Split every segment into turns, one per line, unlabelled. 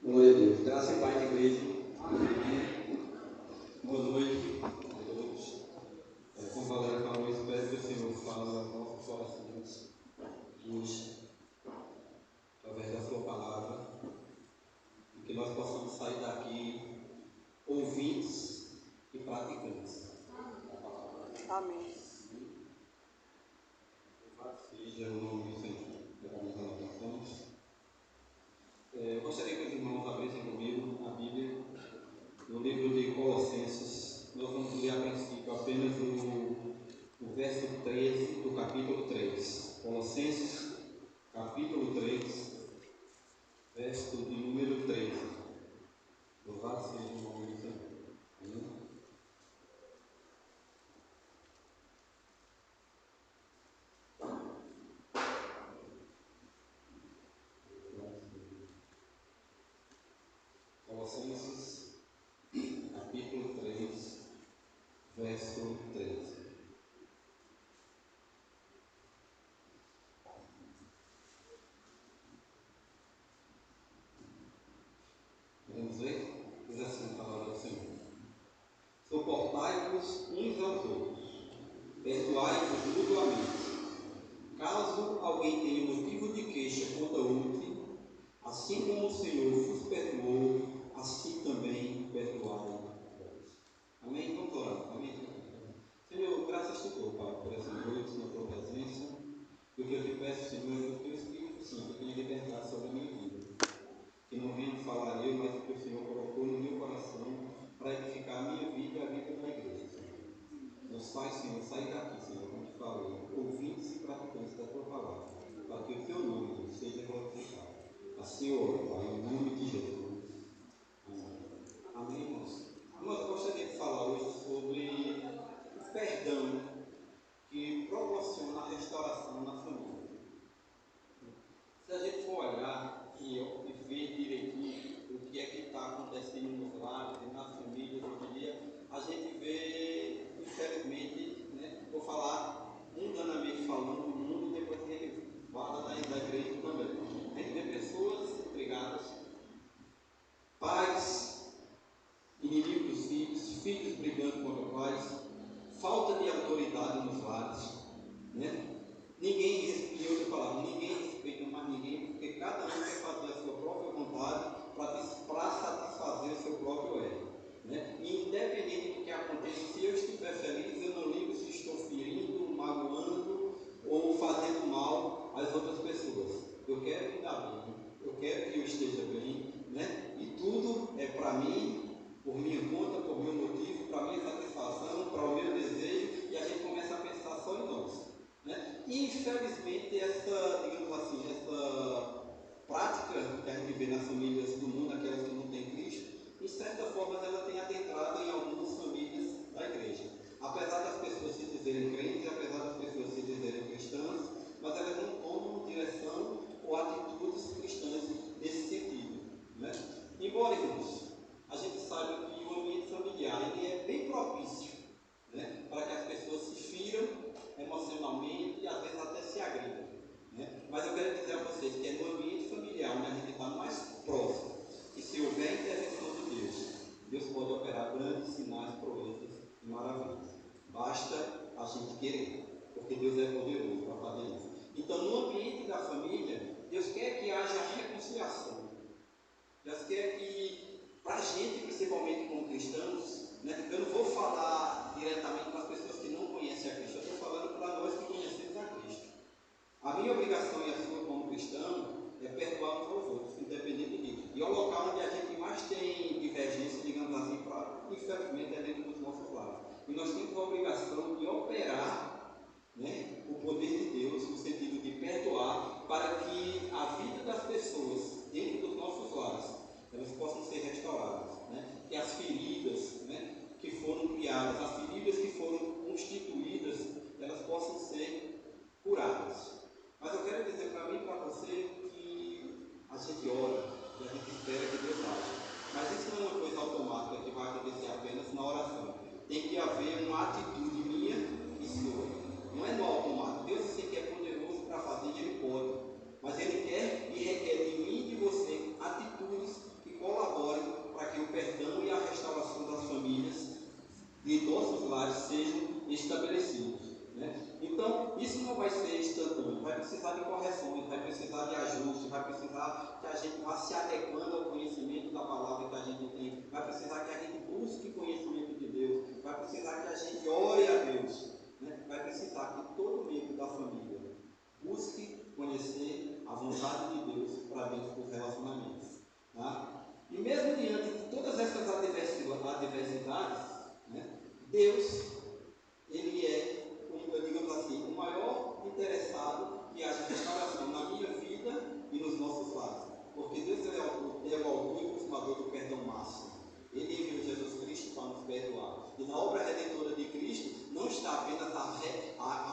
Glória a Deus. Graça e paz da igreja. Amém. Boa noite a todos. Como a Valéria falou, espero que o Senhor fale aos nossos corações hoje, através da sua palavra, e que nós possamos sair daqui ouvintes e praticantes da palavra.
Amém.
Louvado seja o nome do Senhor. Levamos as anotações. Eu gostaria que os irmãos abrissem comigo a Bíblia no livro de Colossenses. Nós vamos ler a princípio apenas o verso 13 do capítulo 3. Colossenses, capítulo 3, verso de número 13. Louvado seja o nome do Senhor. Amém. Colossenses, capítulo 3, verso 13. Vamos ler? Diz assim a palavra do Senhor. Suportai-vos uns aos outros, perdoai-vos mutuamente. Caso alguém tenha motivo de queixa contra outro, assim como o Senhor vos perdoou, assim também perdoai vós. Amém? Vamos orar. Amém? Senhor, graças te dou, Pai, por essa noite, na tua presença. E o que eu te peço, Senhor, é que o teu Espírito Santo tenha liberdade sobre a minha vida. Que não venha falar eu, mas o que o Senhor colocou no meu coração para edificar a minha vida e a vida da igreja, Senhor. Nos faz, Senhor, sair daqui, Senhor, como te falei, ouvintes e praticantes da tua palavra, para que o teu nome, Deus, seja glorificado. Assim eu oro, Pai, em nome de Jesus. Amém. Amém, irmãos? Irmãos, eu gostaria de falar hoje sobre o perdão que proporciona a restauração na família. Se a gente for olhar e ver direitinho o que é que está acontecendo nos lares e nas famílias hoje em dia, a gente vê, infelizmente, né, vou falar mundanamente falando do mundo e depois a gente fala da igreja também. A gente vê pessoas brigadas, pais, inimigos dos filhos, filhos brigando contra pais, falta de autoridade nos lares, né? Ninguém respeita mais ninguém, porque cada um quer fazer a sua própria vontade para satisfazer o seu próprio ego, né? E independente do que aconteça, se eu estiver feliz, eu não ligo se estou ferindo, magoando ou fazendo mal às outras pessoas. Eu quero me dar bem, eu quero que eu esteja bem, né? E tudo é para mim, por minha conta, por meu motivo, para minha satisfação, para o meu desejo, e a gente começa a pensar só em nós. Né? E infelizmente essa, digamos assim, essa prática que a gente vê nas famílias do mundo, aquelas que não têm Cristo, de certa forma ela tem adentrado em algumas famílias da igreja. Apesar das pessoas se dizerem crentes, apesar das pessoas se dizerem cristãs, mas elas não tomam direção ou atitudes cristãs nesse sentido. Né? Embora, irmãos, a gente saiba que o ambiente familiar ele é bem propício, né, para que as pessoas se firam emocionalmente e às vezes até se agridam, né? Mas eu quero dizer a vocês que é no ambiente familiar onde a gente está mais próximo, e se houver a intervenção de Deus, Deus pode operar grandes sinais, proezas e maravilhas. Basta a gente querer, porque Deus é poderoso para fazer isso. Então, no ambiente da família, Deus quer que haja reconciliação. Deus quer que, para a gente, principalmente como cristãos, né, eu não vou falar diretamente para as pessoas que não conhecem a Cristo, eu estou falando para nós que conhecemos a Cristo. A minha obrigação e a sua como cristão é perdoar uns aos outros, independente disso. E o local onde a gente mais tem divergência, digamos assim, infelizmente é dentro dos nossos lares. E nós temos a obrigação de operar, né, o poder de Deus no sentido de perdoar, para que a vida das pessoas dentro dos nossos lares elas possam ser restauradas, né? Que as feridas, né, que foram criadas, as feridas que foram constituídas, elas possam ser curadas. Mas eu quero dizer para mim e para você que a gente ora e a gente espera que Deus haja. Mas isso não é uma coisa automática que vai acontecer apenas na oração. Tem que haver uma atitude minha e sua. Não é no automático. Deus eu sei que é poderoso para fazer e Ele pode. Mas Ele quer e requer de mim e de você atitudes que de nossos lares sejam estabelecidos. Né? Então, isso não vai ser instantâneo, vai precisar de correções, vai precisar de ajustes, vai precisar que a gente vá se adequando ao conhecimento da palavra que a gente tem, vai precisar que a gente busque conhecimento de Deus, vai precisar que a gente ore a Deus, né? Vai precisar que todo membro da família busque conhecer a vontade de Deus para dentro dos relacionamentos. Tá? E mesmo diante de todas essas adversidades, né, Deus, Ele é, digamos assim, o maior interessado que haja restauração na minha vida e nos nossos lares. Porque Deus é o autor e consumador do perdão máximo. Ele enviou Jesus Cristo para nos perdoar. E na obra redentora de Cristo não está apenas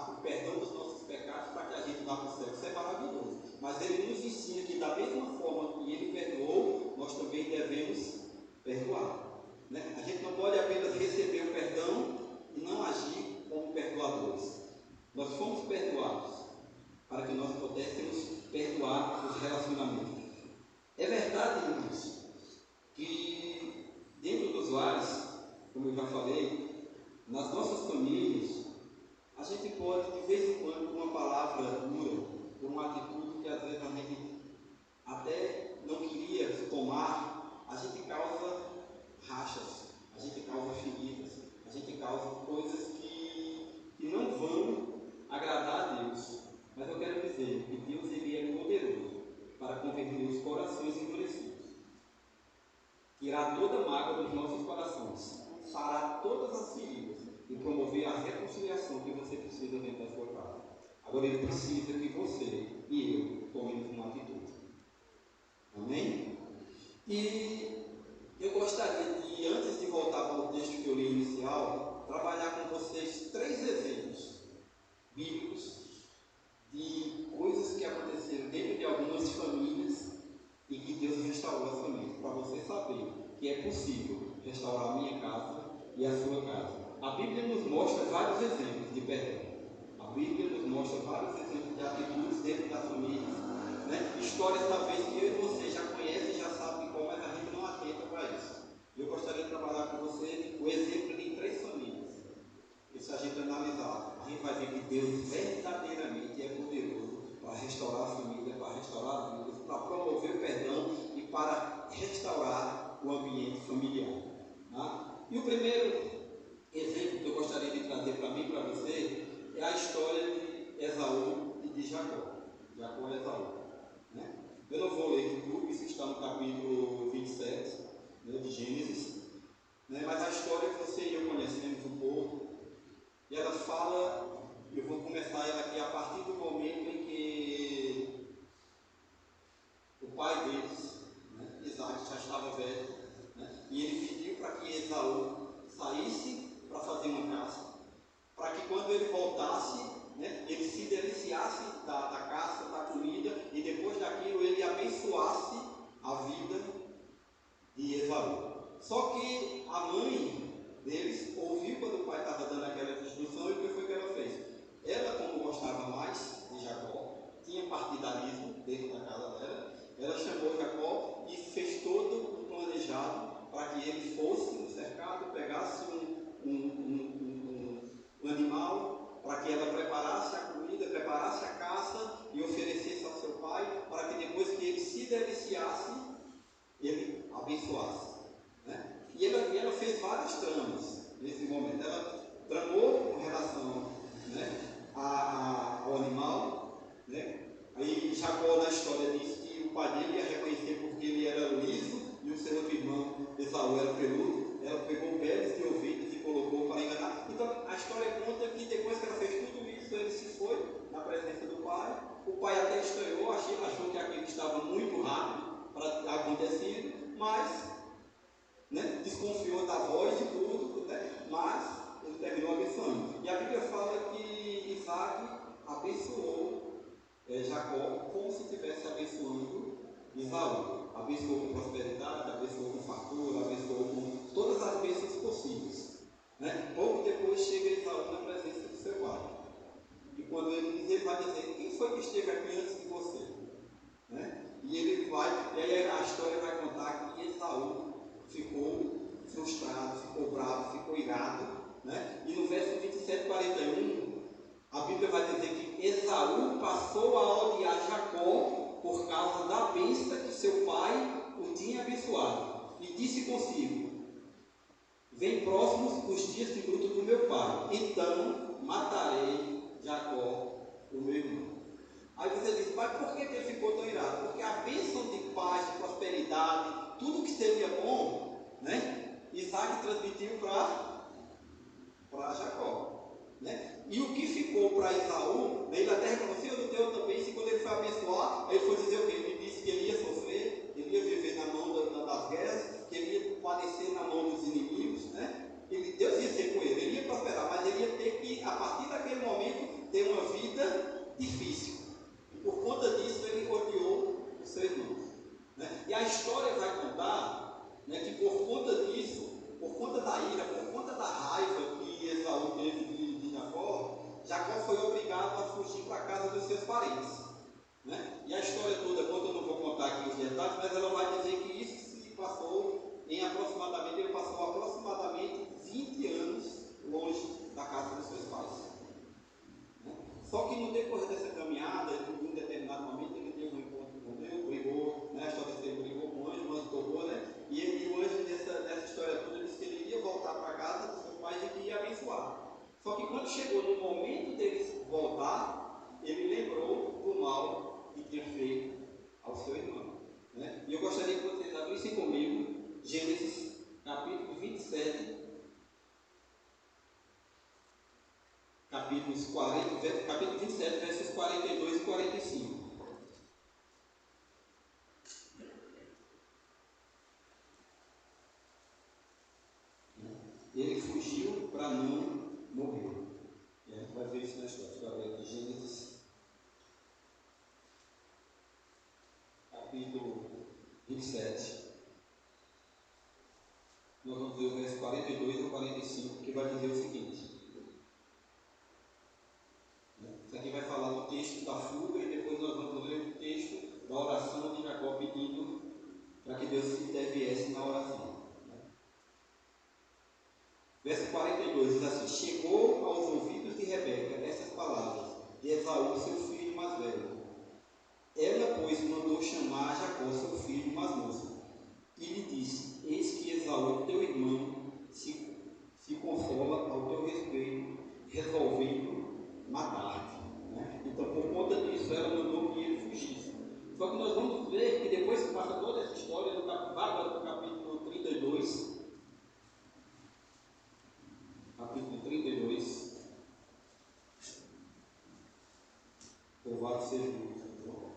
o perdão dos nossos pecados para que a gente vá para o céu. Isso é maravilhoso. Mas Ele nos ensina que da mesma forma que Ele perdoou, nós também devemos perdoar. Né? A gente não pode apenas receber o perdão e não agir como perdoadores. Nós fomos perdoados para que nós pudéssemos perdoar os relacionamentos. É verdade, irmãos, que dentro dos lares, como eu já falei, nas nossas famílias, a gente pode, de vez em quando, com uma palavra dura, com uma atitude que às vezes a gente até não queria tomar, a gente causa rachas, a gente causa feridas, a gente causa coisas que não vão agradar a Deus. Mas eu quero dizer que Deus, Ele é poderoso para converter os corações endurecidos, tirar toda a mágoa dos nossos corações, sarar todas as feridas e promover a reconciliação que você precisa dentro da sua casa. Agora Ele precisa que você e eu tomemos uma atitude. Amém? E eu gostaria de, antes de voltar para o texto que eu li inicial, trabalhar com vocês 3 exemplos bíblicos de coisas que aconteceram dentro de algumas famílias e que Deus restaurou as famílias, para você saber que é possível restaurar a minha casa e a sua casa. A Bíblia nos mostra vários exemplos de perdão. A Bíblia nos mostra vários exemplos de atitudes dentro das famílias, né? Histórias talvez que eu e você já conhecem e já sabem de qual, mas a gente não atenta para isso. Eu gostaria de trabalhar com você o exemplo de 3 famílias. E se a gente analisar, a gente vai ver que Deus verdadeiramente é poderoso para restaurar a família, para restaurar as vidas, para promover o perdão e para restaurar o ambiente familiar. Tá? E o primeiro exemplo que eu gostaria de trazer para mim e para você é a história de Esaú e de Jacó. Jacó e Esaú. Né? Eu não vou ler tudo, isso está no capítulo 27, né, de Gênesis, né? Mas a história que você e eu conhecemos um pouco, e ela fala, eu vou começar ela aqui a partir do momento em que o pai deles, né, Isaac, já estava velho, né, e ele pediu para que Esaú saísse para fazer uma caça, para que quando ele voltasse, né, ele se deliciasse da caça, da comida, e depois daquilo ele abençoasse a vida de Esaú. Só que a mãe deles ouviu quando o pai estava dando aquela instrução, e o que foi que ela fez? Ela, como gostava mais de Jacó, tinha partidarismo dentro da casa dela, ela chamou Jacó e fez todo o planejado para que ele fosse no cercado, pegasse um animal, para que ela preparasse a comida, preparasse a caça e oferecesse ao seu pai, para que depois que ele se deliciasse, ele abençoasse. Né? E ela fez várias tramas nesse momento. Ela tramou com relação, né, ao animal, né? Aí Jacó na história diz que o pai dele ia reconhecer porque ele era liso e o seu outro irmão Esaú era peludo. Ela pegou peles de ovelhas e colocou para enganar. Então a história conta que depois que ela fez tudo isso, ele se foi na presença do pai. O pai até estranhou, achou que aquilo estava muito rápido para ter acontecido, mas, né, desconfiou da voz de tudo, né, mas ele terminou abençoando. E a Bíblia fala que Isaac abençoou Jacó como se estivesse abençoando Esaú. Abençoou com prosperidade, abençoou com fartura, abençoou com todas as bênçãos possíveis. Né? Pouco depois chega Esaú na presença do seu pai. E quando ele diz, ele vai dizer: quem foi que esteve aqui antes de você? Né? E ele vai, e aí a história vai contar que Esaú ficou frustrado, ficou bravo, ficou irado, né? E no verso 27, 41, a Bíblia vai dizer que Esaú passou a odiar Jacó por causa da bênção que seu pai o tinha abençoado. E disse consigo: vem próximos os dias de luto do meu pai, então matarei Jacó, o meu irmão. Aí você diz: mas por que ele ficou tão irado? Porque a bênção de paz, de prosperidade, tudo que seria bom, né? Isaac transmitiu para Jacó, né? E o que ficou para Esaú, ele até reconheceu no teu também, se quando ele foi abençoar, ele foi dizer o quê? Ele disse que ele ia sofrer, ele ia viver na mão das guerras, que ele ia padecer na mão dos inimigos, né? Deus ia ser com ele, ele ia prosperar, mas ele ia ter que, a partir daquele momento, ter uma vida difícil. E por conta disso, ele odiou o seu irmão, né? E a história vai contar, né, que por conta disso, por conta da ira, por conta da raiva que Esaú teve de Jacó, Jacó foi obrigado a fugir para a casa dos seus parentes, né? E a história toda, quando eu não vou contar aqui os detalhes, mas ela vai dizer que isso se passou em aproximadamente, ele passou aproximadamente 20 anos longe da casa dos seus pais, né? Só que no decorrer dessa caminhada, em um determinado momento, ele teve um encontro com Deus, brigou, né? A história dele brigou com o anjo tocou, né? E o anjo nessa história toda disse que ele ia voltar para a casa dos seus pais e que ia abençoar. Só que quando chegou no momento dele voltar, ele lembrou do mal que tinha feito ao seu irmão, né? E eu gostaria que vocês abrissem comigo Gênesis capítulo 27, capítulo 27, versos 42 e 45. Ele fugiu para não morrer. E a gente vai ver isso na história. Vai ver aqui Gênesis, capítulo 27. Nós vamos ver o verso 42 ou 45, que vai dizer o seguinte. Isso aqui vai falar do texto da fuga e depois nós vamos ler o texto da oração de Jacó pedindo para que Deus se interviesse na oração. Verso 42 diz assim: chegou aos ouvidos de Rebeca essas palavras de Esaú, seu filho mais velho. Ela, pois, mandou chamar Jacó, seu filho mais moço, e lhe disse: eis que Esaú, teu irmão, se consola ao teu respeito, resolvendo matar-te, né? Então, por conta disso, ela mandou que ele fugisse. Só que nós vamos ver que depois que passa toda essa história, no capítulo 32, capítulo 32, louvado seja o Senhor.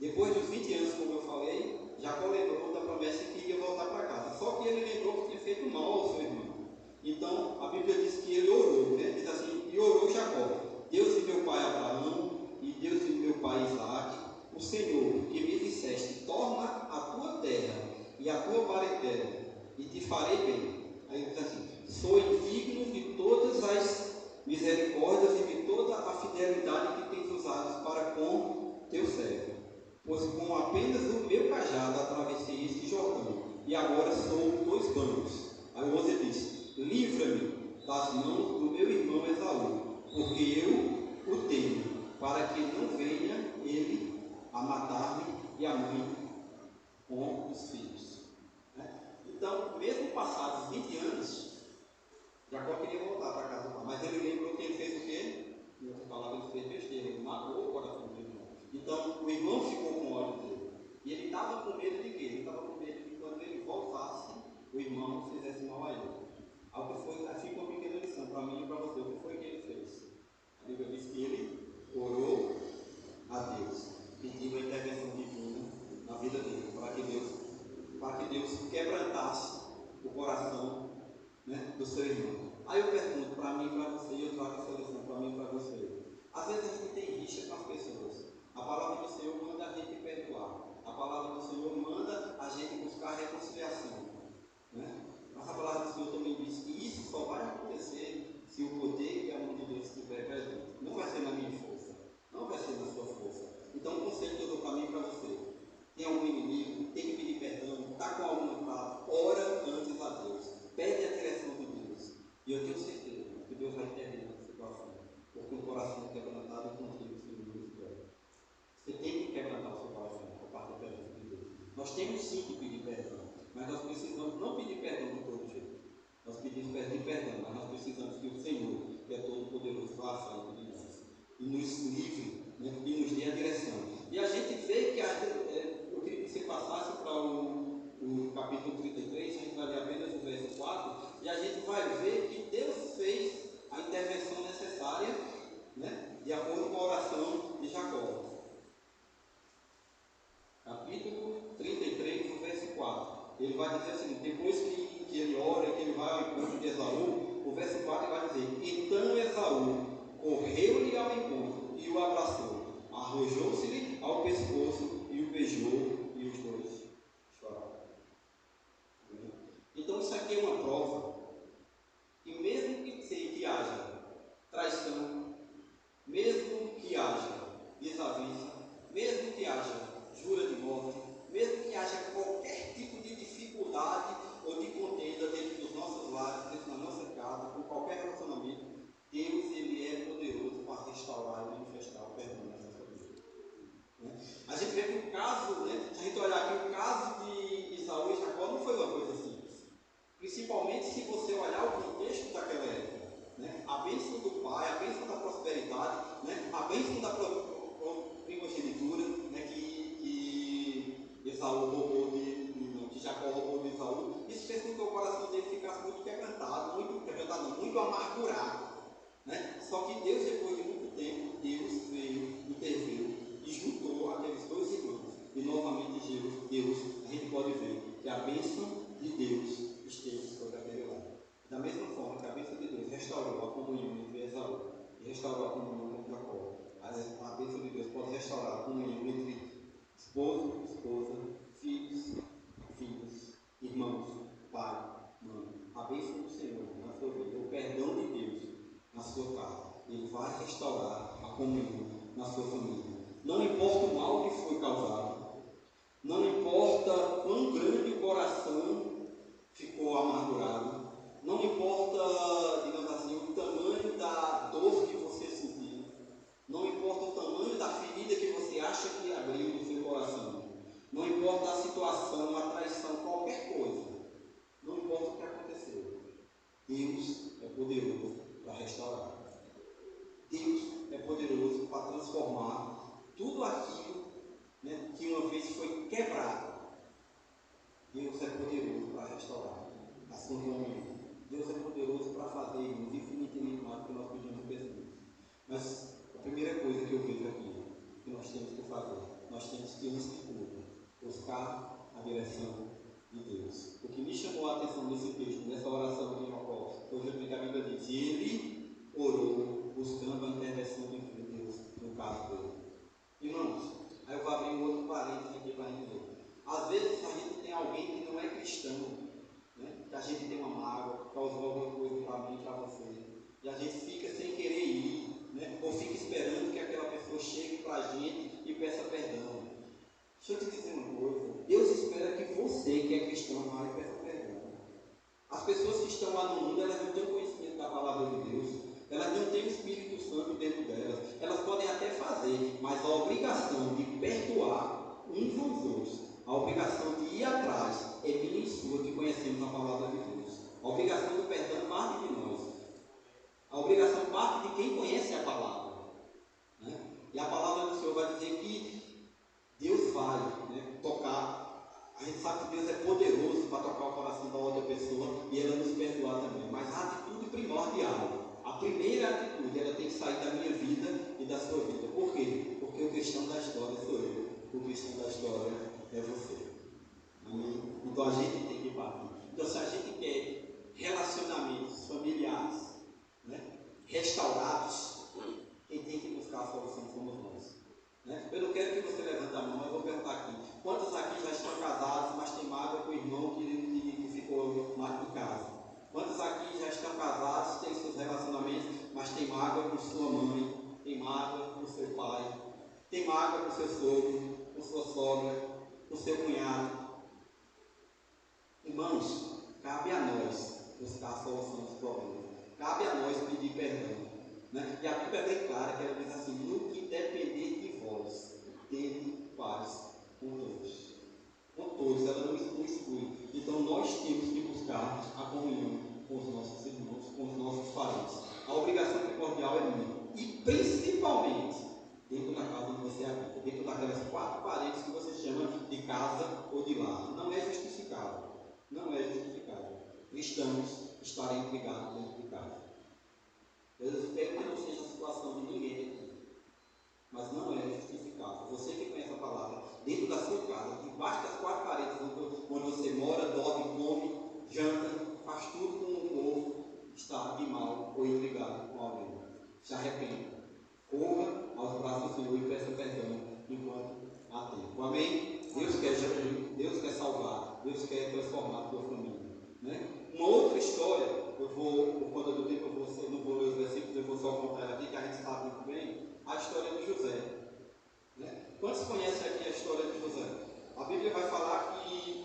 Depois dos 20 anos, como eu falei, Jacó lembrou da promessa que iria voltar para casa. Só que ele lembrou que tinha feito mal ao seu irmão. Então, a Bíblia diz que ele orou, né? Diz assim: e orou Jacó: Deus de meu pai Abraão e Deus de meu pai Isaac, o Senhor que me disseste: torna a tua terra e a tua parentela, e te farei bem. Aí ele diz assim: sou indigno de todas as misericórdias e de toda a fidelidade que tens usado para com teu servo. Pois com apenas o meu cajado atravessei este Jordão, e agora sou 2 bancos. Aí o 11 diz: livra-me das mãos do meu irmão Esaú, porque eu o tenho, para que não venha ele a matar-me e a mãe com os filhos. Então, mesmo passados 20 anos, Jacó queria voltar para a casa do pai, mas ele lembrou que ele fez o quê? Em outra palavra, ele fez besteira, ele matou o coração do irmão. Então, o irmão ficou com ódio dele. E ele estava com medo de quê? Ele estava com medo de quando ele voltasse, o irmão fizesse mal a ele. Algo foi, assim, uma pequena lição para mim e para você. O que foi que ele fez? A Bíblia diz que ele orou a Deus, pedindo a intervenção divina na vida dele, para que Deus quebrantasse o coração, né, do seu irmão. Aí eu pergunto para mim e para você, e eu trago essa lição para mim e para você. Às vezes a gente tem rixa com as pessoas. A palavra do Senhor manda a gente perdoar. A palavra do Senhor manda a gente buscar reconciliação, né? Mas a palavra do Senhor também diz que isso só vai acontecer se o poder e a mão de Deus estiver presente. Não vai ser na minha força, não vai ser na sua força. à frente de nós, e nos livre, né, e nos dê a direção. E a gente vê que, eu queria que você passasse para o capítulo 33, a gente vai ler apenas o verso 4, e a gente vai ver que Deus fez a intervenção necessária, né, de acordo com a oração de Jacó. Capítulo 33, o verso 4. Ele vai dizer assim, depois que ele ora, que ele vai ao encontro de Esaú, o verso 4 vai dizer: então Esaú correu-lhe ao encontro e o abraçou, arrojou-se-lhe ao pescoço e o beijou, e os dois choraram. Então isso aqui é uma prova que mesmo que haja traição, mesmo que haja desavença, mesmo que haja jura de morte, mesmo que haja qualquer tipo de dificuldade ou de contenda dentro dos nossos lares, dentro da nossa casa, com qualquer relacionamento, Deus, Ele é poderoso para restaurar e manifestar o perdão na nossa vida. Né? A gente vê que o caso, né, se a gente olhar aqui, o caso de Esaú e Jacó não foi uma coisa simples. Principalmente se você olhar o contexto daquela época. Né? A bênção do pai, a bênção da prosperidade, né? A bênção da primogenitura, né? que Esaú roubou que Jacó roubou de Esaú, isso fez com que o coração dele ficasse muito quebrantado, muito amargurado. Né? Só que Deus, depois de muito tempo, Deus veio, interveio e juntou aqueles dois irmãos. E novamente Deus, a gente pode ver que a bênção de Deus esteve sobre aquele lado. Da mesma forma que a bênção de Deus restaurou a comunhão entre Esaú e restaurou a comunhão com Jacó, a bênção de Deus pode restaurar a comunhão entre esposo, esposa, filhos, irmãos, pai, mãe. A bênção do Senhor na sua vida, o perdão de Deus na sua casa, Ele vai restaurar a comunhão na sua família. Não importa o mal que foi causado, não importa quão grande o coração ficou amargurado, não importa, digamos assim, o tamanho da dor que você sentiu, não importa o tamanho da ferida que você acha que abriu no seu coração, não importa a situação, a traição, qualquer coisa, não importa o que aconteceu, Deus é poderoso para restaurar. Deus é poderoso para transformar tudo aquilo, né, que uma vez foi quebrado. Deus é poderoso para restaurar a sua comunhão. Deus é poderoso para fazer infinitamente mais do que nós pedimos e pensamos. Mas a primeira coisa que eu vejo aqui, que nós temos que fazer, nós temos que, antes de tudo, buscar a direção de Deus. O que me chamou a atenção nesse texto, nessa oração de Jacó, foi o que a Bíblia diz: ele orou buscando a intervenção de Deus no caso dele. Irmãos, aí eu vou abrir um outro parênteses aqui para a gente ver. Às vezes a gente tem alguém que não é cristão, né? Que a gente tem uma mágoa, causou alguma coisa para mim, para você, e a gente fica sem querer ir, né? Ou fica esperando que aquela pessoa chegue para a gente e peça perdão. Deixa eu te dizer uma coisa: Deus espera que você, que é cristão, vá e peça perdão. As pessoas que estão lá no mundo, elas não têm conhecimento da palavra de Deus, elas não têm o Espírito Santo dentro delas, elas podem até fazer, mas a obrigação de perdoar uns aos outros, a obrigação de ir atrás é minha e sua, que conhecemos a palavra de Deus. A obrigação do perdão parte de nós, a obrigação parte de quem conhece a palavra, né? E a palavra do Senhor vai dizer que Deus vai, né, tocar. A gente sabe que Deus é poderoso para tocar o coração da outra pessoa e ela nos perdoar também. Mas a atitude primordial, a primeira atitude, ela tem que sair da minha vida e da sua vida. Por quê? Porque o cristão da história sou eu, o cristão da história é você. Amém? Então a gente tem que partir. Então, se a gente quer relacionamentos familiares, né, restaurados, quem tem que buscar a solução somos nós. Né? Eu não quero que você levante a mão, mas vou perguntar aqui: quantos aqui já estão casados, mas tem mágoa com o irmão que ficou lá em casa? Quantos aqui já estão casados, têm seus relacionamentos, mas tem mágoa com sua mãe, tem mágoa com seu pai, tem mágoa com seu sogro, com sua sogra, com seu cunhado? Irmãos, cabe a nós buscar a solução dos problemas, cabe a nós pedir perdão. Né? E a Bíblia é bem clara, que ela diz assim: no que depender de vós, Ele faz com todos. Com todos, ela não exclui. Então nós temos que buscar a comunhão com os nossos irmãos, com os nossos parentes. A obrigação primordial é minha. dentro da casa onde você habita, dentro daquelas 4 paredes que você chama de casa ou de lar. Não é justificável. Não é justificável. Cristãos estarem brigados dentro de casa. Eu espero que não seja a situação de ninguém aqui. Mas não é justificável. Você que conhece a palavra, dentro da sua casa, debaixo das 4 paredes onde você mora, dorme, come, janta, faz tudo com o povo, está de mal ou intrigado com alguém. Se arrependa. Corra aos braços do Senhor e peça perdão enquanto há tempo. Amém? Deus quer Jesus, Deus quer salvar, Deus quer transformar a tua família. Né? Uma outra história, eu vou, por conta do tempo, eu não vou ler os versículos, eu vou só contar aqui, que a gente sabe muito bem, a história de José. Né? Quantos conhecem aqui a história de José? A Bíblia vai falar que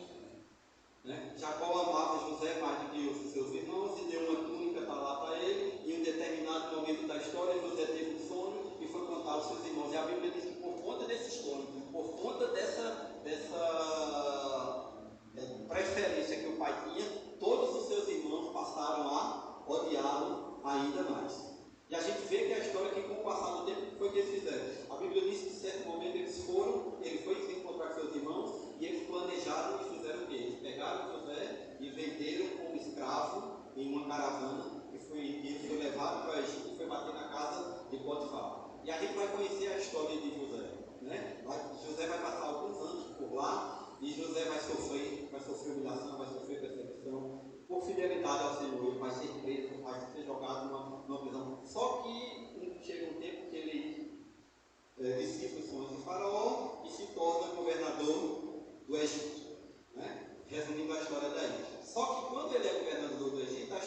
Jacó amava José mais do que os seus irmãos e deu uma túnica lá para ele. Em um determinado momento da história, José teve um sonho e foi contar aos seus irmãos. E a Bíblia diz que por conta desse sonho, por conta dessa preferência que o pai tinha, todos os seus irmãos passaram a odiá-lo ainda mais. E a gente vê que a história que com o passar do tempo foi que eles fizeram. A Bíblia diz que em certo momento ele foi se encontrar com seus irmãos e eles planejaram e fizeram o quê? Eles pegaram José e venderam como escravo em uma caravana e ele foi levado para o Egito e foi bater na casa de Potifar. E a gente vai conhecer a história de José. Né? José vai passar alguns anos por lá e José vai sofrer humilhação, vai sofrer perseguição por fidelidade ao Senhor. Ele vai ser preso, vai ser jogado numa prisão. Só que chega um tempo que ele decifra os sonhos de Faraó e se torna governador do Egito. Né? Resumindo a história daí. Só que quando ele é governador do Egito, a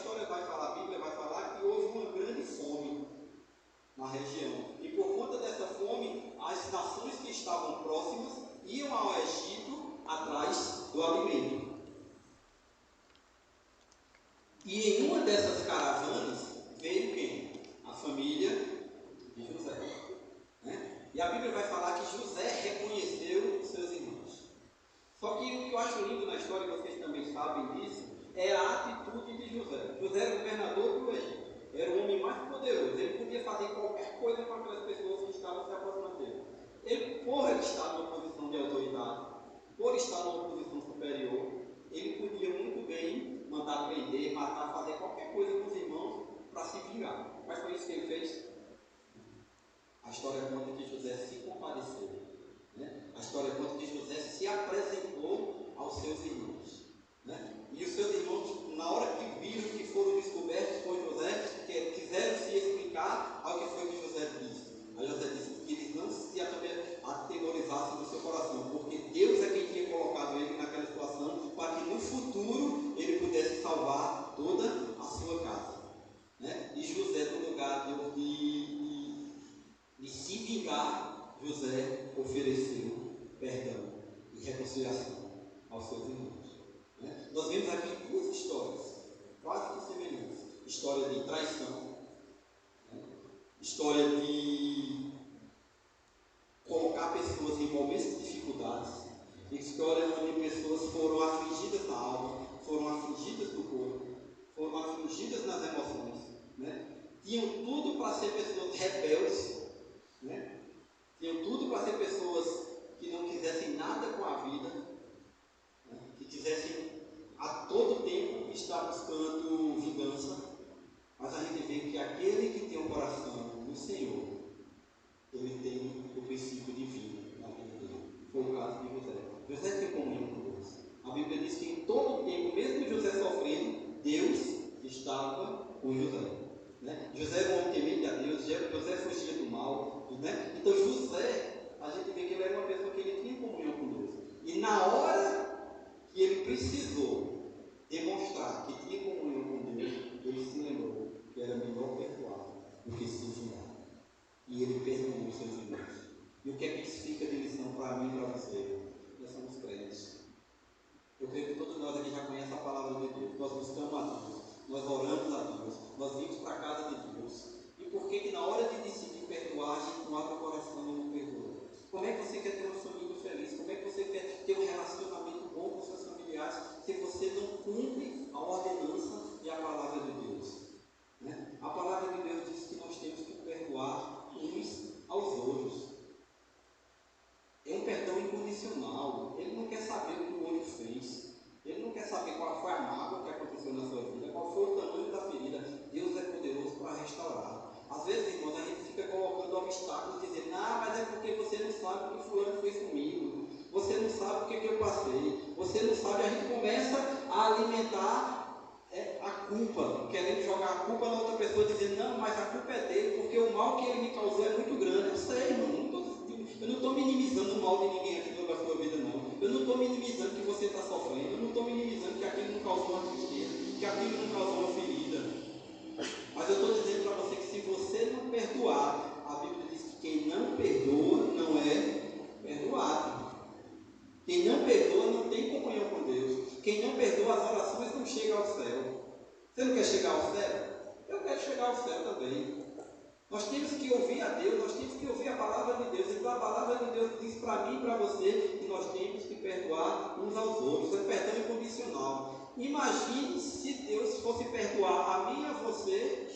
Bíblia vai falar que houve uma grande fome na região. E por conta dessa fome, as nações que estavam próximas iam ao Egito atrás do alimento. E em uma dessas caravanas veio quem? A família de José. Né? E a Bíblia vai falar que José reconheceu os seus irmãos. Só que o que eu acho lindo na história, vocês também sabem disso, é a atitude de José. José era governador do Egito. Era o homem mais poderoso. Ele podia fazer qualquer coisa com aquelas pessoas que estavam se aproximando dele. Ele, por ele estar numa posição de autoridade, por estar numa posição superior, ele podia muito bem mandar prender, matar, fazer qualquer coisa com os irmãos para se vingar. Mas foi isso que ele fez. A história conta que José se compadeceu. Né? A história conta que José se apresentou aos seus irmãos. Né? E os seus irmãos, na hora que viram que foram descobertos por José, quiseram se explicar ao que foi que José disse. Aí José disse que eles não se atemorizassem do seu coração, porque Deus é quem tinha colocado ele naquela situação, para que no futuro ele pudesse salvar toda a sua casa. Né? E José, no lugar de se vingar, José ofereceu perdão e reconciliação aos seus irmãos. Né? Nós vemos aqui 2 histórias, quase que semelhantes. História de traição, né? História de colocar pessoas em momentos de dificuldades, história onde pessoas foram afligidas na alma, foram afligidas no corpo, foram afligidas nas emoções. Né? Tinham tudo para ser pessoas rebeldes, né? Tinham tudo para ser pessoas que não quisessem nada com a vida, né? Que quisessem a todo tempo estar buscando vingança, mas a gente vê que aquele que tem um coração no Senhor, ele tem o princípio divino na vida dele. Foi o caso de José. José tem comunhão com Deus. A Bíblia diz que em todo tempo, mesmo José sofrendo, Deus estava com José. Né? José era um homem temente a Deus, José fugia do mal. Né? Então José, a gente vê que ele era uma pessoa que ele tinha comunhão com Deus. E na hora que ele precisou demonstrar que tinha comunhão com Deus, ele se lembrou que era melhor perdoar do que se vingar. E ele perdoou os seus irmãos. E o que é que isso fica de lição para mim e para você? Nós somos crentes. Eu creio que todos nós aqui já conhecem a palavra de Deus. Nós buscamos a Deus, nós oramos a Deus, nós vimos para a casa de Deus. E por que na hora de decidir perdoar, a gente não abre o coração e não perdoa? Como é que você quer ter uma família feliz? Como é que você quer ter um relacionamento bom com seus familiares se você não cumpre a ordenança e a palavra de Deus? por dizer, não, mas é porque você não sabe o que fulano fez comigo, você não sabe o que eu passei, você não sabe, a gente começa a alimentar a culpa, querendo jogar a culpa na outra pessoa, dizendo, não, mas a culpa é dele, porque o mal que ele me causou é muito grande. Eu sei, irmão, eu não estou minimizando o mal de ninguém aqui da sua vida, não. Eu não estou minimizando que você está sofrendo, eu não estou minimizando que aquilo não causou uma tristeza, que aquilo não causou uma ferida. Mas eu estou dizendo para você que se você não perdoar, a Bíblia diz que quem não perdoa não é perdoado. Quem não perdoa não tem comunhão com Deus. Quem não perdoa, as orações não chegam ao céu. Você não quer chegar ao céu? Eu quero chegar ao céu também. Nós temos que ouvir a Deus, nós temos que ouvir a palavra de Deus. Então a palavra de Deus diz para mim e para você que nós temos que perdoar uns aos outros. É perdão incondicional. Imagine se Deus fosse perdoar a mim e a você,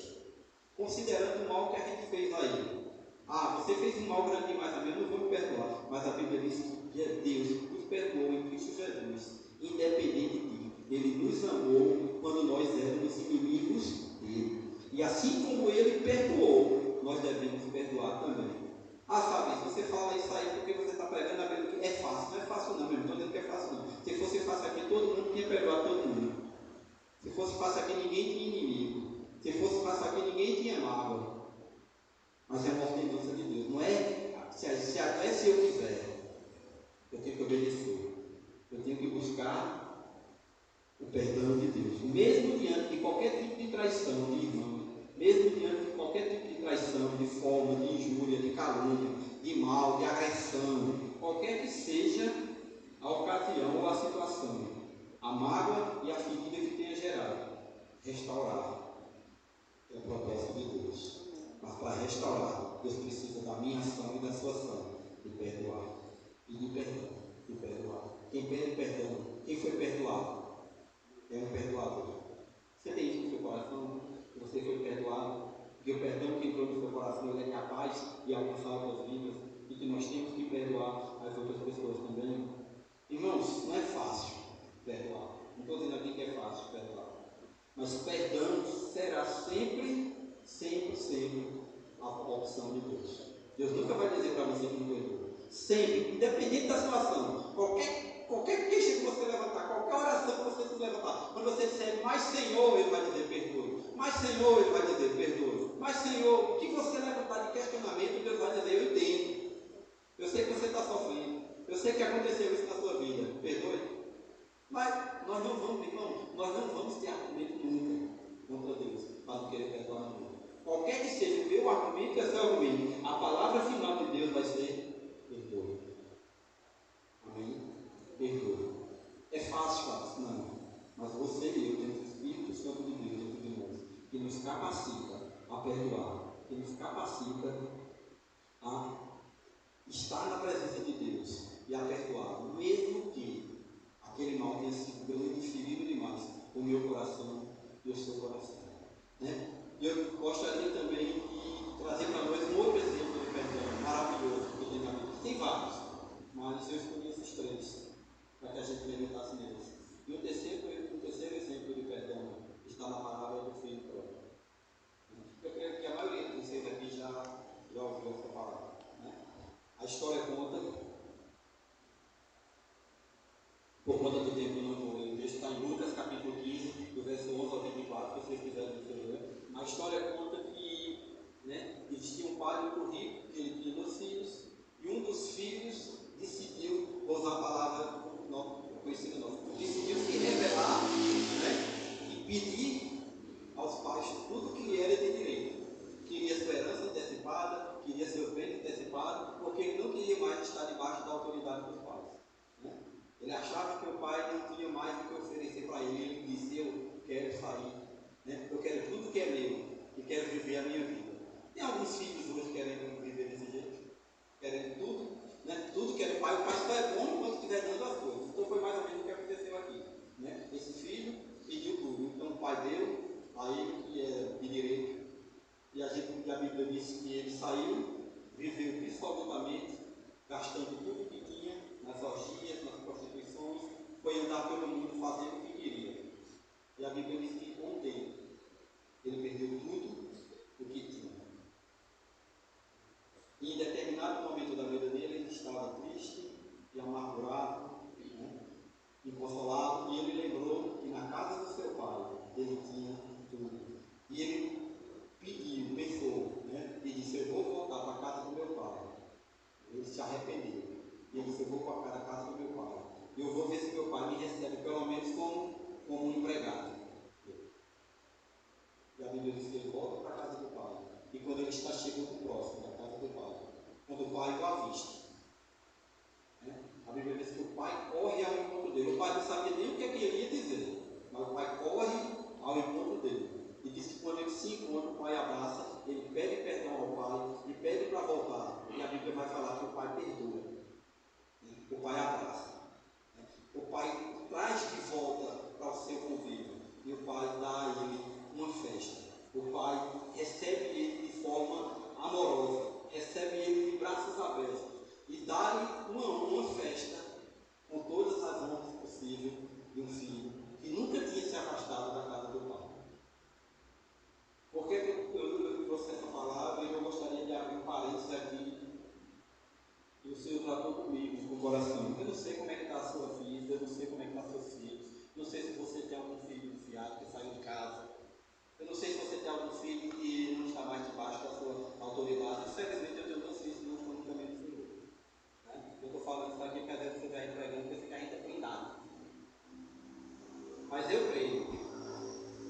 considerando o mal que a gente fez a Ele. Ah, você fez um mal grande demais a mim, eu não vou me perdoar. Mas a Bíblia diz que Deus nos perdoou em Cristo Jesus, independente de Ele nos amou quando nós éramos inimigos dele. E assim como Ele perdoou, nós devemos perdoar também. Ah, sabe, se você fala isso aí porque você está pregando a Bíblia, é fácil. Não é fácil não, meu irmão, não estou dizendo que é fácil não. Se fosse fácil aqui, todo mundo tinha perdoado todo mundo. Se fosse fácil aqui, ninguém tinha inimigo. Se fosse fácil aqui, ninguém tinha mágoa. Mas é uma ordenança de Deus. Não é se eu quiser, eu tenho que obedecer. Eu tenho que buscar o perdão de Deus. Mesmo diante de qualquer tipo de traição de irmão, mesmo diante de qualquer tipo de traição, de forma, de injúria, de calúnia, de mal, de agressão, qualquer que seja a ocasião ou a situação, a mágoa e a ferida que tenha gerado, restaurar é o propósito de Deus. Mas para restaurar, Deus precisa da minha ação e da sua ação, de perdoar, pedir perdão, de perdoar. Quem pede perdão, quem foi perdoado, é um perdoador. Você tem isso no seu coração, que você foi perdoado, que o perdão que entrou no seu coração ele é capaz de alcançar outras vidas, e que nós temos que perdoar as outras pessoas também. Irmãos, não é fácil perdoar. Não estou dizendo aqui que é fácil perdoar. Mas perdão será sempre a opção de Deus. Deus nunca vai dizer para você que não perdoa. Sempre, independente da situação, qualquer queixa que você levantar, qualquer oração que você se levantar, quando você disser, mas Senhor, Ele vai dizer perdoe. Mas Senhor, Ele vai dizer perdoe. Mas Senhor, o que você levantar de questionamento, Deus vai dizer, eu entendo. Eu sei que você está sofrendo. Eu sei que aconteceu isso na sua vida. Perdoe. Mas nós não vamos, irmão, nós não vamos ter argumento nunca contra Deus, para não querer perdoar ninguém. Qualquer que seja o meu argumento e o seu argumento, a palavra final de Deus vai ser perdoe. Amém? Perdoe. É fácil, fácil? Não. Mas você e eu temos o Espírito Santo de Deus dentro de nós, que nos capacita a perdoar, que nos capacita a estar na presença de Deus e a perdoar, mesmo que aquele mal tenha sido grande e ferido demais o meu coração e o seu coração. Né? E eu gostaria também de trazer para nós um outro exemplo de perdão maravilhoso que tem na Bíblia. Tem vários, mas eu escolhi esses três para que a gente meditasse neles. E o terceiro exemplo de perdão está na parábola do filho próprio. Eu creio que a maioria de vocês aqui já ouviu essa palavra. Né? A história conta, por conta do tempo não vou ler, o texto está em Lucas capítulo 15, do verso 11 ao 24, se vocês quiserem ler. A história conta que existia um pai muito rico, que ele tinha 2 filhos, e um dos filhos decidiu, vou usar a palavra conhecida nossa, decidiu se rebelar, e pedir aos pais tudo que lhe era de direito. Queria sua herança antecipada, queria seus bens antecipados, porque ele não queria mais estar debaixo da autoridade dos pais. Ele achava que o pai não tinha mais o que oferecer para ele. Ele disse, eu quero sair, eu quero tudo que é meu e quero viver a minha vida. Tem alguns filhos hoje querendo viver desse jeito, querendo tudo, tudo que é do pai. O pai só é bom enquanto estiver dando as coisas. Então foi mais ou menos o que aconteceu aqui. Esse filho pediu tudo, então o pai deu a ele que era de direito, e a Bíblia diz que ele saiu, viveu absolutamente, gastando tudo o que tinha nas orgias, nas prostituições, foi andar pelo mundo fazendo o que queria. E a Bíblia diz que com o tempo ele perdeu tudo o que tinha. E filho volta para a casa do pai, e quando ele está chegando próximo da casa do pai, quando o pai o avista, né? A Bíblia diz que o pai corre ao encontro dele. O pai não sabia nem o que ele ia dizer, mas o pai corre ao encontro dele. E diz que quando ele se encontra, o pai abraça, ele pede perdão ao pai e pede para voltar. E a Bíblia vai falar que o pai perdoa, né? O pai abraça, né? O pai traz de volta para o seu convívio e o pai dá a ele uma festa. O pai recebe ele de forma amorosa, recebe ele de braços abertos e dá-lhe uma festa com todas as honras possíveis de um filho que nunca tinha se afastado da casa do pai. Por que eu trouxe essa palavra e eu gostaria de abrir um parênteses aqui e o Senhor tratou comigo, com o coração. Eu não sei como é que está a sua vida, eu não sei como é que está seus filhos, não sei se você tem algum filho enfiado que saiu de casa, eu não sei se você tem algum filho que não está mais debaixo da sua autoridade. Infelizmente eu tenho 2 filhos que não estão no caminho do Senhor, né? Eu estou falando isso aqui porque às vezes você vai entregando, porque você ainda tem nada. Mas eu creio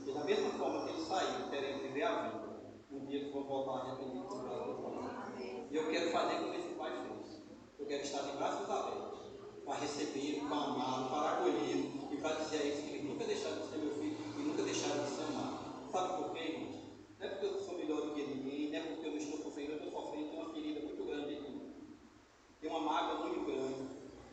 que da mesma forma que eles saíram querendo viver a vida, um dia eles vão voltar arrependidos do braço do pai. E eu quero fazer como esse pai fez. Eu quero estar de braços abertos para recebê-lo, para amá-lo, para acolhê-lo e para dizer a eles que eles nunca deixaram de ser meu filho e nunca deixaram de ser amado. Sabe por quê, irmãos? Não é porque eu sou melhor do que ninguém, não é porque eu não estou sofrendo, eu estou sofrendo, tenho uma ferida muito grande aqui. Tem uma mágoa muito grande,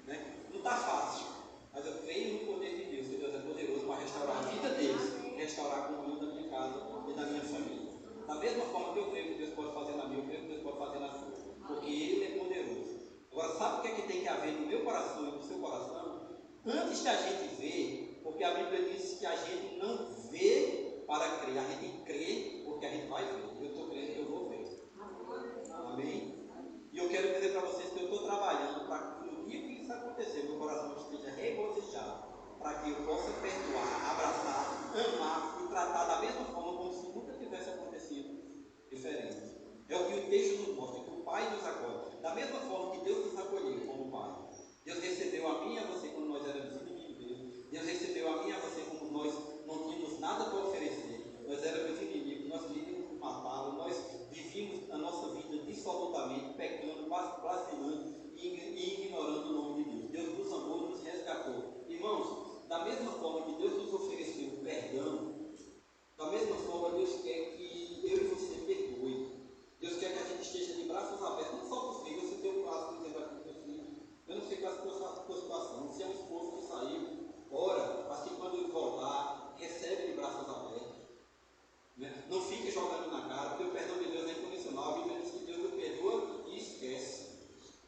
né? Não está fácil, mas eu creio no poder de Deus, que Deus é poderoso para restaurar a vida deles, restaurar a comunhão da minha casa e da minha família. Da mesma forma que eu creio que Deus pode fazer na minha, eu creio que Deus pode fazer na sua, porque Ele é poderoso. Agora, sabe o que é que tem que haver no meu coração e no seu coração? Antes da gente ver, porque a Bíblia diz que a gente não vê para crer, a gente crê porque a gente vai ver. Eu estou crendo que eu vou ver. Amém? E eu quero dizer para vocês que eu estou trabalhando para que no dia que isso acontecer, meu coração esteja regozijado, para que eu possa perdoar, abraçar, amar e tratar da mesma forma como se nunca tivesse acontecido diferente. É o que o texto nos mostra, que o Pai nos acolhe. Da mesma forma que Deus nos acolheu como Pai. Deus recebeu a mim e a você quando nós éramos inimigos dele. Deus recebeu a mim e a você quando nós não tínhamos nada para oferecer. Nós éramos inimigos, nós queríamos matá-lo, nós vivíamos a nossa vida dissolutamente, pecando, blasfemando e ignorando o nome de Deus. Deus nos amou e nos resgatou. Irmãos, da mesma forma que Deus nos ofereceu perdão, da mesma forma Deus quer que eu e você perdoe. Deus quer que a gente esteja de braços abertos, não só para os filhos. Você tem um caso, por exemplo, aqui com os filhos. Eu não sei qual é a tua situação, se é um esposo que saiu, ora, mas que quando ele voltar, recebe de braços abertos. Né? Não fique jogando na cara, porque o perdão de Deus é incondicional. A Bíblia diz que Deus lhe perdoa e esquece.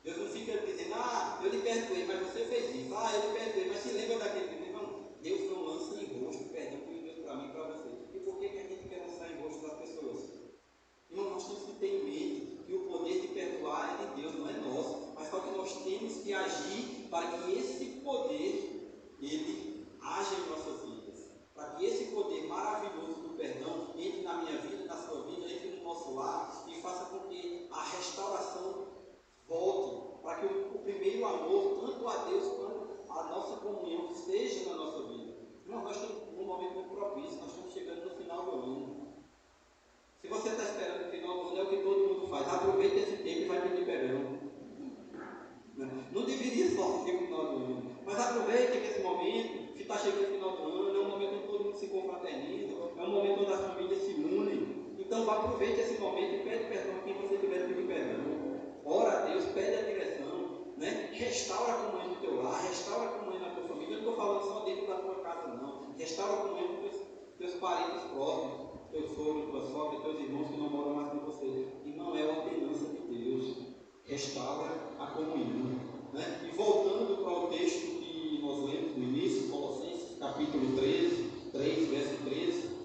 Deus não fica dizendo, eu lhe perdoei, mas você fez isso. Eu lhe perdoei, mas se lembra daquele que não. Deus não lança em rosto o perdão que Deus para mim e para você. E por que a gente quer lançar em rosto das pessoas? Irmão, nós temos que ter em mente que o poder de perdoar é de Deus, não é nosso. Mas só que nós temos que agir para que esse poder, ele haja em nossas vidas. Para que esse poder maravilhoso do perdão entre na minha vida, na sua vida, entre no nosso lar e faça com que a restauração volte. Para que o primeiro amor, tanto a Deus quanto a nossa comunhão, esteja na nossa vida. Irmão, nós estamos num momento muito propício, nós estamos chegando no final do ano. Se você está esperando o final do ano, é o que todo mundo faz. Aproveite esse tempo e vai pedir perdão. Não deveria só ser o final do ano, mas aproveite que esse momento, que está chegando o final do ano, é um momento onde todo mundo se confraterniza, é um momento onde as famílias se unem. Então aproveite esse momento e pede perdão a quem você tiver pedido perdão. Ora a Deus, pede a direção, né? Restaura a comunhão do teu lar, restaura a comunhão da tua família. Eu não estou falando só dentro da tua casa, não. Restaura a comunhão dos teus parentes próximos, teu sogro, tua sogra, teus irmãos que não moram mais com você. Irmão, é a ordenança de Deus. Restaura a comunhão. Né? E voltando para o texto que nós lemos no início, Colossenses capítulo 3, verso 13,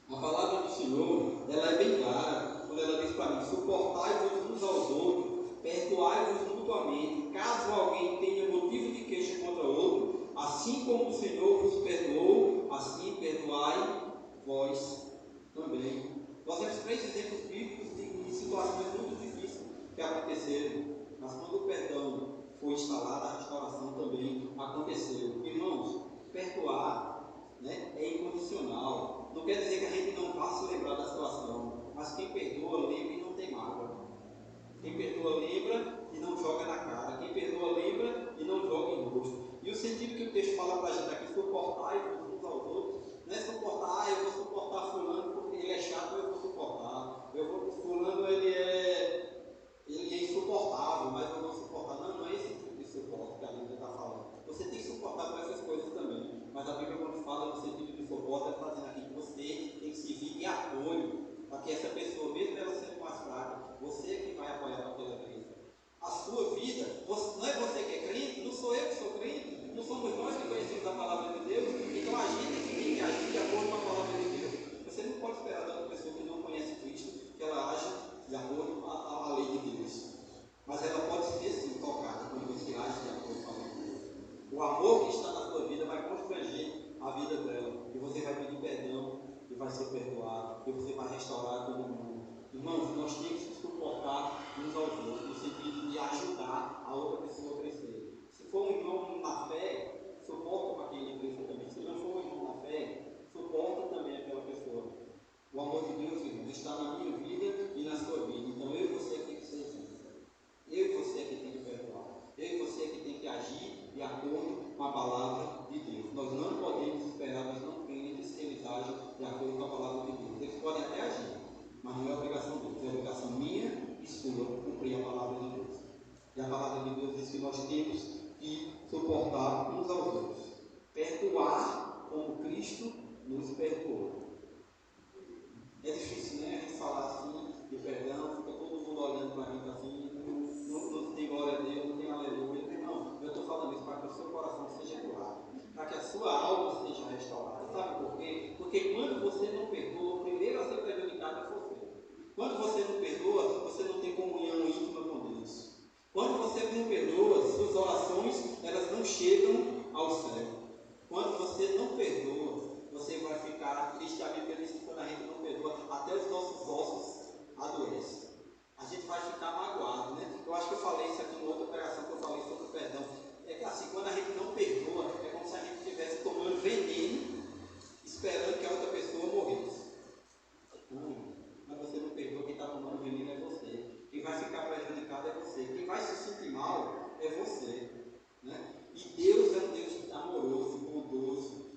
a palavra do Senhor, ela é bem clara, quando ela diz para mim, suportai-vos uns aos outros, perdoai-vos mutuamente, caso alguém tenha motivo de queixa contra outro, assim como o Senhor vos perdoou, assim perdoai vós também. Nós temos 3 exemplos bíblicos de situações muito difíceis que aconteceram, mas quando o perdão foi instalado, a restauração também aconteceu. Irmãos, perdoar, né, é incondicional. não quer dizer que a gente não vá se lembrar da situação, mas quem perdoa, lembra e não tem mágoa. Quem perdoa, lembra e não joga na cara. Quem perdoa, lembra e não joga em rosto. E o sentido que o texto fala para a gente aqui, suportar uns aos outros, não é suportar, eu vou suportar fulano porque ele é chato, eu vou suportar. Fulano ele é insuportável, mas eu vou suportar. Não é esse tipo de suporte que a Bíblia está falando. Você tem que suportar com essas coisas também. Mas a Bíblia, quando fala no sentido de suporte, ela está dizendo aqui que você tem que servir de apoio para que essa pessoa, mesmo ela sendo mais fraca, você é que vai apoiar para que ela cresça. A sua vida, não é você que é crente, não sou eu que sou crente, não somos nós que conhecemos a palavra de Deus, então a gente é que tem que agir de acordo com a palavra de Deus. Você não pode esperar da outra pessoa que não conhece Cristo, que ela age de acordo à lei de Deus. Mas ela pode ser sim tocada quando você age de acordo com a lei de Deus. O amor que está na sua vida vai constranger a vida dela, e você vai pedir perdão, e vai ser perdoado, e você vai restaurar todo mundo. Irmãos, nós temos que suportar uns aos outros, no sentido de ajudar a outra pessoa a crescer. Se for um irmão na fé, suporta para que ele cresça também. Se não for um irmão na fé, suporta também aquela pessoa. O amor de Deus, irmãos, está na minha vida e na sua vida. Então eu e você é que tem que servir. Eu e você é que tem que perdoar. Eu e você é que tem que agir de acordo com a palavra de Deus. Nós não podemos esperar dos não crentes que eles agem de acordo com a palavra de Deus. Eles podem até agir, mas não é obrigação deles, é obrigação minha e sua cumprir a palavra de Deus. E a palavra de Deus diz que nós temos que suportar uns aos outros, perdoar como Cristo nos perdoou. É difícil, né? A gente falar assim de perdão, fica todo mundo olhando para a gente assim, não tem glória a Deus, não tem aleluia. Não, eu estou falando isso para que o seu coração seja curado, para que a sua alma seja restaurada. Sabe por quê? Porque quando você não perdoa, o primeiro a ser prejudicado é você. Quando você não perdoa, você não tem comunhão íntima com Deus. Quando você não perdoa, suas orações elas não chegam ao céu. Quando você não perdoa, você vai ficar triste. A Bíblia diz que quando a gente não perdoa, até os nossos ossos adoecem. A gente vai ficar magoado, né? Eu acho que eu falei isso aqui em outra operação que eu falei sobre o perdão. É que assim, quando a gente não perdoa, é como se a gente estivesse tomando veneno, esperando que a outra pessoa morresse. Mas você não perdoa, quem está tomando veneno é você. Quem vai ficar prejudicado é você. Quem vai se sentir mal é você. Né? E Deus é um Deus amoroso, bondoso,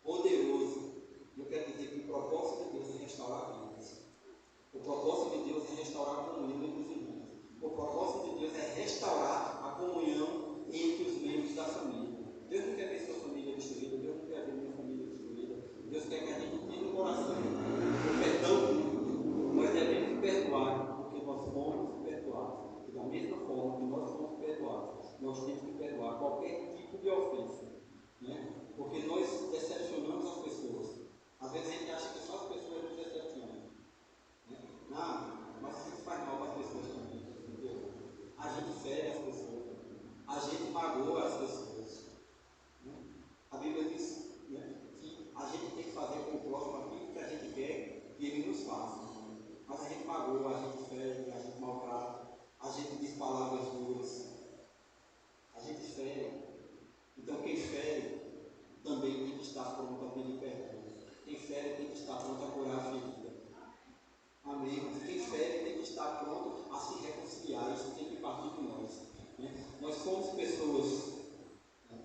poderoso. Eu quero dizer que o propósito de Deus é restaurar vidas. O propósito de Deus é restaurar a comunhão entre os irmãos. O propósito de Deus é restaurar a comunhão entre os membros da família. Deus não quer ver sua família destruída, Deus não quer ver minha família destruída. Deus quer que a gente tenha no coração o perdão. Nós devemos perdoar, porque nós fomos perdoados. E da mesma forma que nós fomos perdoados, nós temos que perdoar qualquer tipo de ofensa. Né? Porque nós decepcionamos as pessoas. Às vezes a gente acha que só as pessoas nos decepcionam. Né? Não, mas isso faz mal para as pessoas também. Entendeu? A gente fere as pessoas. A gente magoa as pessoas. Né? A Bíblia diz, né, que a gente tem que fazer com o próximo aquilo que a gente quer que ele nos faça. Mas a gente magoa, a gente fere, a gente maltrata, a gente diz palavras duras, a gente fere. Então quem fere também tem que estar pronto a pedir perdão. Quem fere tem que estar pronto a curar a ferida. Amém? Quem fere tem que estar pronto a se reconciliar. Isso tem que partir de nós. Né? Nós somos pessoas, né,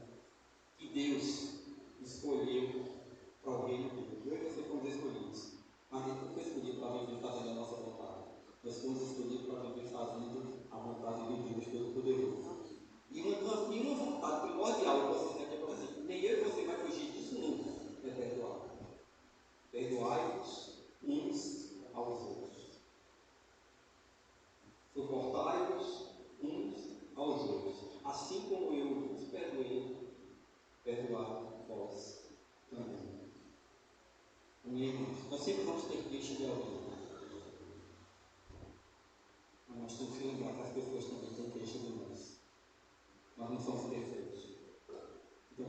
que Deus escolheu para o reino dele. Eu e você fomos escolhidos. Mas a gente não foi escolhido para viver fazendo a nossa vontade. Nós fomos escolhidos para viver fazendo a vontade de Deus Todo-Poderoso. E uma vontade primordial que você tem aqui, por exemplo, nem eu e você vai fugir disso nunca, é perdoar. Perdoai-vos uns aos outros. Suportai-vos uns aos outros. Assim como eu vos perdoei, perdoai vós também. Nós sempre vamos ter queixa de alguém. Mas nós temos que lembrar que as pessoas também têm queixa de nós. Nós não somos perfeitos. Então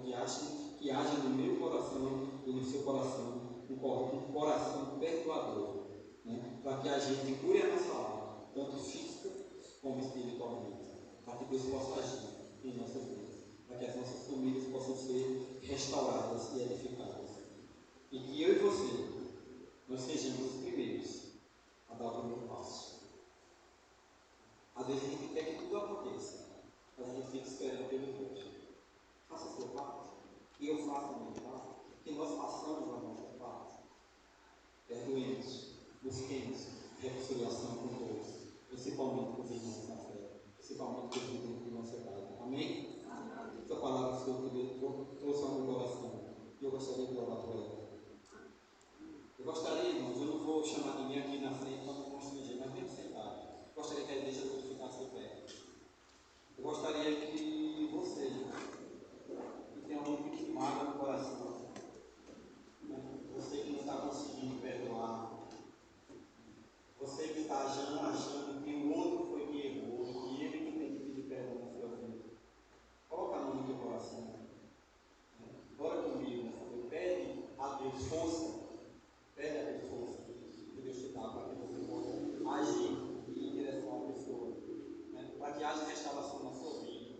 que haja no meu coração e no seu coração um coração perdoador. Né? Para que a gente cure a nossa alma, tanto física como espiritualmente. Para que Deus possa agir em nossas vidas. Para que as nossas famílias possam ser restauradas e edificadas. E que eu e você nós sejamos os primeiros a dar o primeiro passo. Às vezes a gente quer que tudo aconteça, mas a gente fica esperando pelos outros. Faça a sua parte, e eu faço a minha parte, que nós façamos a nossa parte. Perdoemos, busquemos reconciliação com todos, principalmente com os irmãos na fé, principalmente com os irmãos de nossa casa. Amém? Essa palavra que o Senhor trouxe ao meu coração, e eu gostaria de orar por ela. Eu gostaria, irmãos, eu não vou chamar ninguém aqui na frente para não constranger, mas mesmo sentado. Eu gostaria que a igreja toda ficasse de pé. Eu gostaria que você, que tem algum tipo de mágoa no coração, você que não está conseguindo perdoar, você que está achando que o outro foi que errou, que ele que tem que pedir perdão na sua vida, coloca a mão no teu coração. Ora comigo, né? Pede a Deus força, pede a Deus força que Deus te dá para que você possa agir e ir em direção à pessoa, né? Para que haja restauração na sua vida,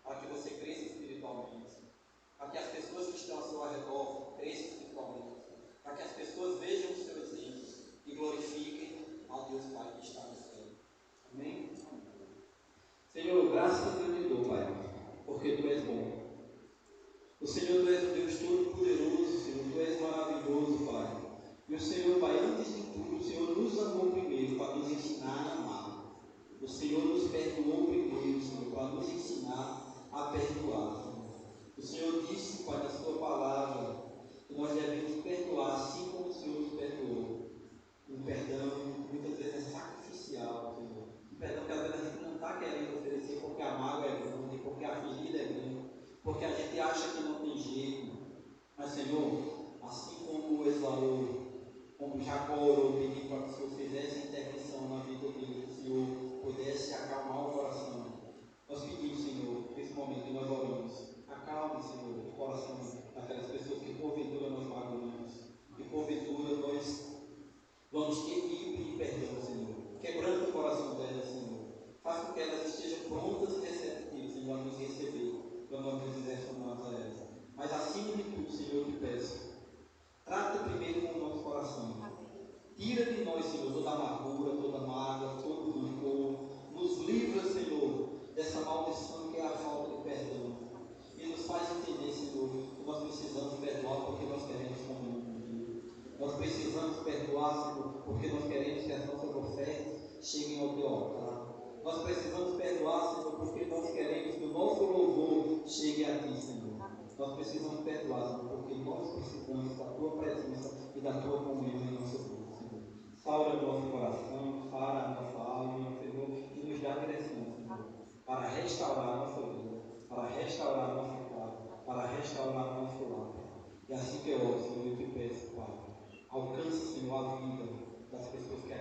para que você cresça espiritualmente, para que as pessoas que estão ao seu redor cresçam espiritualmente, para que as pessoas vejam o seu exemplo e glorifiquem ao Deus Pai que está no céu. Amém? Senhor, graças eu te dou, Pai, porque Tu és bom. O Senhor, Tu és um Deus todo-poderoso, Senhor, Tu és maravilhoso, Pai. E o Senhor, Pai, antes de tudo, o Senhor nos amou primeiro para nos ensinar a amar. O Senhor nos perdoou primeiro, Senhor, para nos ensinar a perdoar, Senhor. O Senhor disse, Pai, na Sua palavra, que nós devemos perdoar assim como o Senhor nos perdoou. Um perdão que muitas vezes é sacrificial, Senhor. Um perdão que às vezes a gente não está querendo oferecer porque a mágoa é grande, porque a ferida é grande, porque a gente acha que não tem jeito. Mas, Senhor, assim como Esaú, como Jacó orou, pedindo para que o Senhor fizesse intervenção na vida dele, que o Senhor pudesse acalmar o coração. Nós pedimos, Senhor, nesse momento que nós oramos, acalme, Senhor, o coração daquelas pessoas que porventura nós magoamos, que porventura nós vamos ter que ir pedir perdão, Senhor. Quebrando o coração delas, Senhor. Faz com que elas estejam prontas e receptivas, Senhor, a nos receber, quando nós nos direcionamos a elas. Mas acima de tudo, Senhor, eu te peço, trata primeiro com o nosso coração. Tira de nós, Senhor, toda amargura, toda mágoa, todo rancor. Nos livra, Senhor, dessa maldição que é a falta de perdão. E nos faz entender, Senhor, que nós precisamos perdoar porque nós queremos comunhão contigo. Nós precisamos perdoar, Senhor, porque nós queremos que as nossas ofertas cheguem ao teu altar. Nós precisamos perdoar, Senhor, porque nós queremos que o nosso louvor chegue a ti, Senhor. Nós precisamos perdoar, Senhor, porque nós precisamos da tua presença e da tua comunhão em nosso vida, Senhor. Saura o nosso coração, sara a nossa alma, Senhor, e nos dá direção, Senhor, para restaurar a nossa vida, para restaurar a nossa casa, para restaurar o nosso lar. É assim que eu oro, Senhor, eu te peço, Pai. Alcance, Senhor, a vida das pessoas que